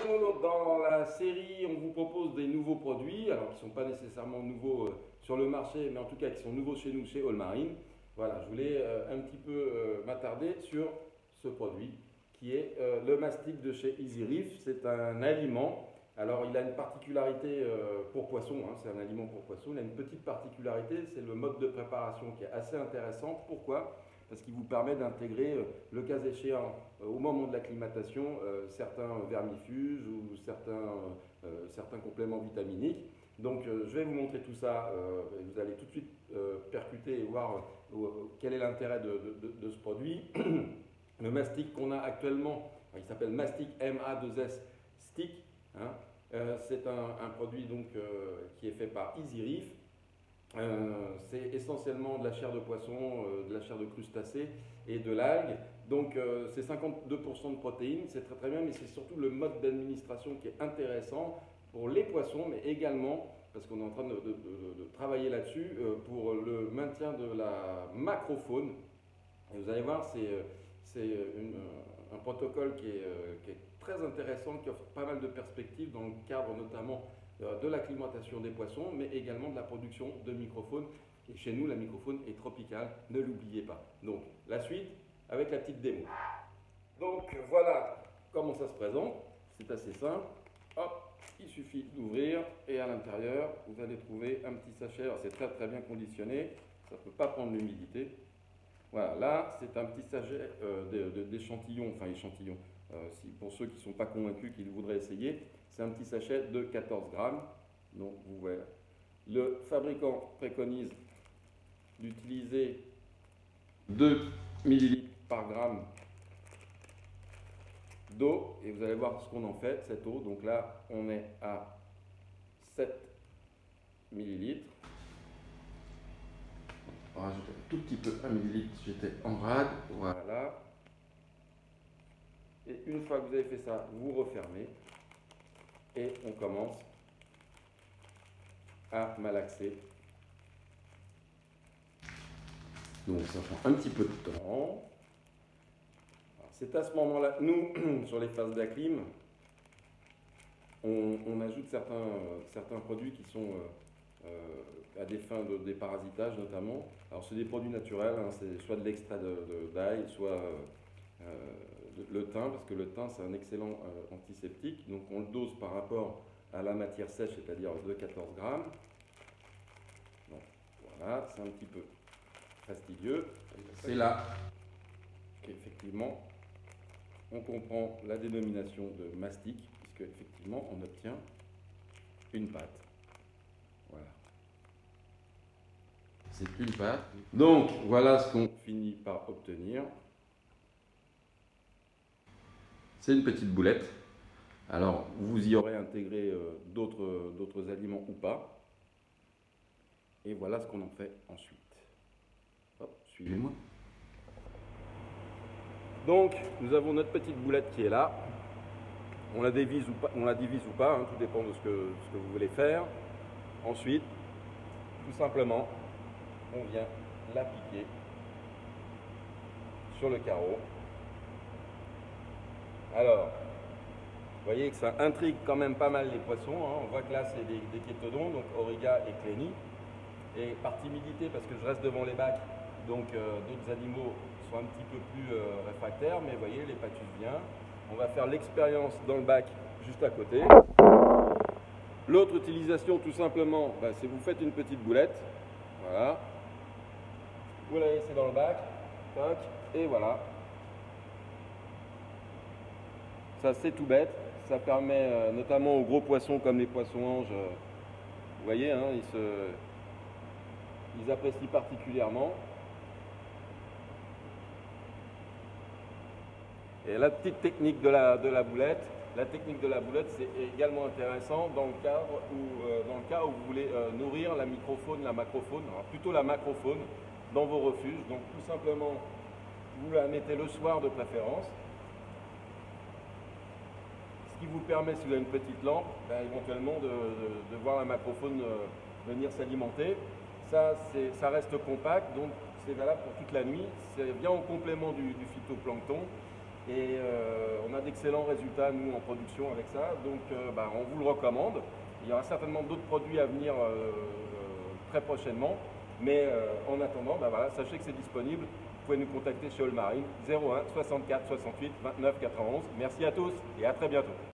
Dans la série, on vous propose des nouveaux produits, alors qui ne sont pas nécessairement nouveaux sur le marché, mais en tout cas qui sont nouveaux chez nous, chez Allmarine. Voilà, je voulais un petit peu m'attarder sur ce produit qui est le mastic de chez Easy Reef. C'est un aliment. Alors, il a une particularité pour poisson, hein, c'est un aliment pour poisson. Il a une petite particularité, c'est le mode de préparation qui est assez intéressant. Pourquoi ? Parce qu'il vous permet d'intégrer, le cas échéant, au moment de l'acclimatation, certains vermifuges ou certains compléments vitaminiques. Donc, je vais vous montrer tout ça. Vous allez tout de suite percuter et voir quel est l'intérêt de ce produit. Le mastic qu'on a actuellement, il s'appelle Mastic MA2S Stick. Hein. C'est un produit donc, qui est fait par Easy Reef. C'est essentiellement de la chair de poisson, de la chair de crustacés et de l'algue. Donc c'est 52% de protéines, c'est très très bien, mais c'est surtout le mode d'administration qui est intéressant pour les poissons, mais également, parce qu'on est en train de travailler là-dessus, pour le maintien de la macrofaune. Et vous allez voir, c'est un protocole qui est très intéressant, qui offre pas mal de perspectives dans le cadre notamment de l'acclimatation des poissons, mais également de la production de microfaune. Et chez nous, la microfaune est tropicale, ne l'oubliez pas. Donc, la suite avec la petite démo. Donc, voilà comment ça se présente. C'est assez simple. Hop, il suffit d'ouvrir et à l'intérieur, vous allez trouver un petit sachet. Alors, c'est très très bien conditionné, ça ne peut pas prendre l'humidité. Voilà, là, c'est un petit sachet d'échantillon, enfin échantillon. Pour ceux qui ne sont pas convaincus, qu'ils voudraient essayer, c'est un petit sachet de 14 grammes. Donc, vous voyez, le fabricant préconise d'utiliser 2 millilitres par gramme d'eau. Et vous allez voir ce qu'on en fait, cette eau. Donc là, on est à 7 millilitres. On va rajouter un tout petit peu, 1 millilitre, j'étais en rade. Voilà. Et une fois que vous avez fait ça, vous refermez et on commence à malaxer. Donc ça prend un petit peu de temps. C'est à ce moment-là, nous, sur les phases d'acclim, on ajoute certains produits qui sont à des fins de déparasitage notamment. Alors c'est des produits naturels, hein, c'est soit de l'extrait d'ail, soit le thym, parce que le thym c'est un excellent antiseptique. Donc on le dose par rapport à la matière sèche, c'est-à-dire de 14 grammes. Donc, voilà, c'est un petit peu fastidieux. C'est là qu'effectivement on comprend la dénomination de mastic, puisque effectivement on obtient une pâte. Voilà. C'est une pâte. Donc voilà ce qu'on finit par obtenir. C'est une petite boulette. Alors vous y aurez intégré d'autres aliments ou pas. Et voilà ce qu'on en fait ensuite. Hop, suivez-moi. Donc nous avons notre petite boulette qui est là. On la divise ou pas, hein, tout dépend de ce que vous voulez faire. Ensuite, tout simplement, on vient l'appliquer sur le carreau. Alors, vous voyez que ça intrigue quand même pas mal les poissons. Hein. On voit que là, c'est des chétodons, donc Auriga et Clénie. Et par timidité, parce que je reste devant les bacs, donc d'autres animaux sont un petit peu plus réfractaires, mais vous voyez, l'hépatus vient. On va faire l'expérience dans le bac juste à côté. L'autre utilisation, tout simplement, c'est vous faites une petite boulette. Voilà. Vous la laissez dans le bac. Toc, et voilà. Ça, c'est tout bête. Ça permet notamment aux gros poissons comme les poissons-anges, vous voyez, hein, ils apprécient particulièrement. Et la petite technique de la boulette, c'est également intéressant dans le cas où vous voulez nourrir la microfaune, la macrofaune, alors plutôt la macrofaune dans vos refuges. Donc tout simplement, vous la mettez le soir de préférence. Ce qui vous permet, si vous avez une petite lampe, éventuellement de voir la macrofaune venir s'alimenter. Ça reste compact, donc c'est valable pour toute la nuit. C'est bien en complément du phytoplancton. Et on a d'excellents résultats, nous, en production avec ça. Donc, on vous le recommande. Il y aura certainement d'autres produits à venir très prochainement. Mais en attendant, sachez que c'est disponible. Vous pouvez nous contacter chez Allmarine 01 64 68 29 91. Merci à tous et à très bientôt.